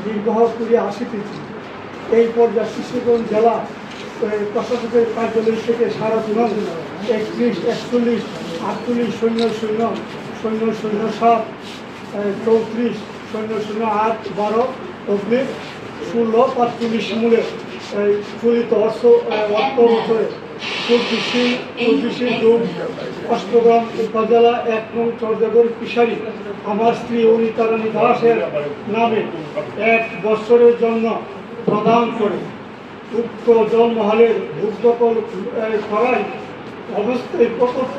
নির্বাহ করে আসিতেছি। এই পর্যায়ে কিশোরগঞ্জ জেলা প্রশাসকের কার্যালয় থেকে সারা দিন 31, 41, 48, 00, 007, 34, 008, 12, 16, মূলে চলিত অর্থ বছরে 24 জুন অষ্টগ্রাম উপজেলা 1 নং চরজাগর ফিশারি আমার স্ত্রী অনিতা রানী দাসের নামে 1 বছরের জন্য প্রদান করে উক্ত জলমহলের উদ্যোগল করায় অবস্থায় প্রকট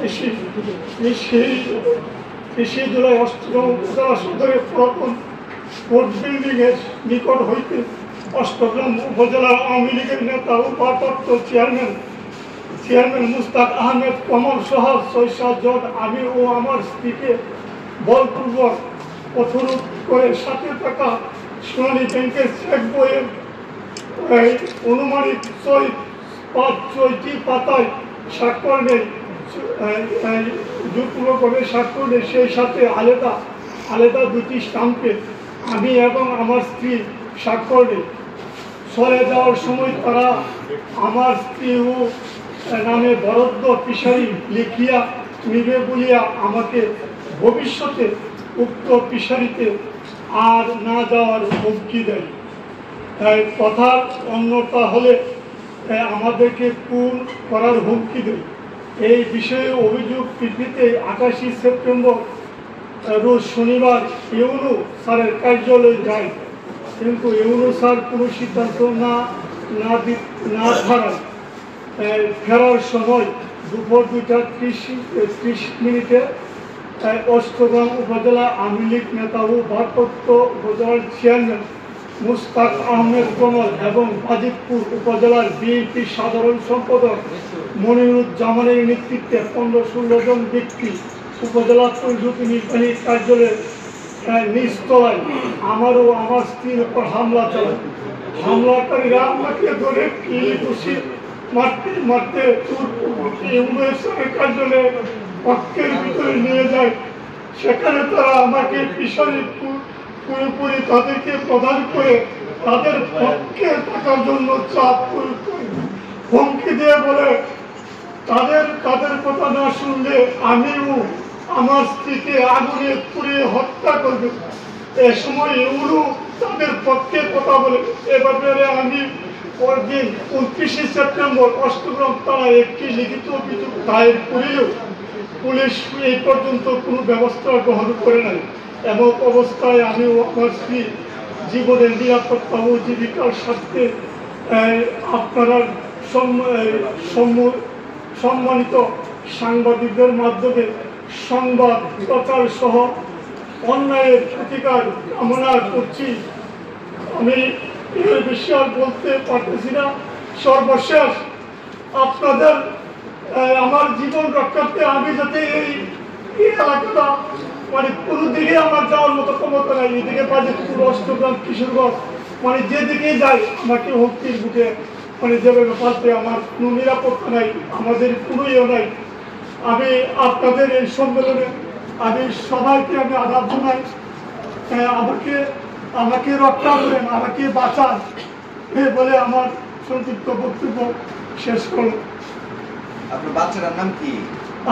কৃষি জুলাই অষ্টগ্রাম উপজেলা সদরের পুরাতন কোর্ট বিল্ডিংয়ের নিকট হইতে অষ্টগ্রাম উপজেলা আওয়ামী লীগের নেতা ও ভারপ্রাপ্ত চেয়ারম্যান মুস্তাক আহমেদ কমল সহ 6-7 জন আমি ও আমার স্ত্রীকে বলপূর্বক অনুরোধ করে সাথে থাকা সোনালী ব্যাংকের চেক বইয়ের অনুমানিক 6টি পাতায় স্বাক্ষর নেই, যুগপূর্বকভাবে স্বাক্ষর নেই। সেই সাথে আলাদা 2টি স্টাম্পে আমি এবং আমার স্ত্রী স্বাক্ষর নেই। সরে যাওয়ার সময় তারা আমার স্ত্রী ও নামে বরাদ্দ ফিশারি লিখিয়া নিবে বলিয়া আমাকে ভবিষ্যতে উক্ত ফিশারিতে আর না যাওয়ার হুমকি দেয়। কথার অন্যতা হলে আমাদেরকে খুন করার হুমকি দেয়। এই বিষয়ে অভিযোগ প্রেক্ষিতে 28 সেপ্টেম্বর রোজ শনিবার ইউনো স্যারের কার্যালয়ে যায়, কিন্তু ইউনো স্যার কোনো সিদ্ধান্ত না ছাড়ায় ফেরার সময় দুপুর 2:30 অষ্টগ্রাম উপজেলা আওয়ামী লীগ নেতা ও ভারপ্রাপ্ত উপজেলার চেয়ারম্যান মুস্তাক আহমেদ কমল এবং বাজিতপুর উপজেলার বিএনপির সাধারণ সম্পাদক মনিরুজ্জামানের নেতৃত্বে 15-16 জন ব্যক্তি উপজেলা পরিষদ নির্বাহী কার্যালয়ের নিচতলায় আমার ও আমার স্ত্রীর উপর হামলা চালায়। হামলাকারীরা আমাকে ধরে মারতে কার্যালয়ে পক্ষের ভিতরে নিয়ে যায়। সেখানে তারা আমাকে ফিশারি পুরোপুরি তাদেরকে প্রদান করে তাদের পক্ষে থাকার জন্য চাপ প্রয়োগ করে হুমকি দিয়ে বলে তাদের কথা না শুনলে আমিও আমার স্ত্রীকে আগুনে পুড়িয়ে হত্যা করবে। এ সময় এগুলো তাদের পক্ষে কথা বলে। এ ব্যাপারে আমি পরদিন 29 সেপ্টেম্বর অষ্টগ্রাম থানায় একটি লিখিত অভিযোগ দায়ের করিলেও পুলিশ এই পর্যন্ত কোনো ব্যবস্থা গ্রহণ করে নাই। এমন অবস্থায় আমি ও আমার স্ত্রী জীবনের নিরাপত্তা ও জীবিকার স্বার্থে আপনারা সম্মানিত সাংবাদিকদের মাধ্যমে সংবাদ প্রচার সহ অন্যায়ের প্রতিকার কামনা করছি। আমি এর বিষয়ে বলতে পারতেছি না। সর্বশেষ আপনাদের আমার জীবন রক্ষার্থে আমি যাতে এই এলাকাটা মানে কোনো দিকে আমার যাওয়ার মতো ক্ষমতা নাই। এদিকে বাজিতপুর, অষ্টগ্রাম, কিশোরগঞ্জ মানে যেদিকে যাই আমাকে হুমকির বুকে মানে যেভাবে পাচ্ছে আমার কোনো নিরাপত্তা নাই, আমাদের কোনো ইয়ে নাই। আমি আপনাদের এই সম্মেলনে আমি সবাইকে আমি আঘাত জানাই। আমাকে রক্ষা করেন, আমাকে বাঁচান বলে আমার সংক্ষিপ্ত বক্তব্য শেষ করল। আপনার বাচ্চাটার নাম কি?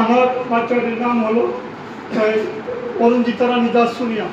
আমার বাচ্চাটির নাম হলো অরুণজিতা রানী দাস সোনিয়া।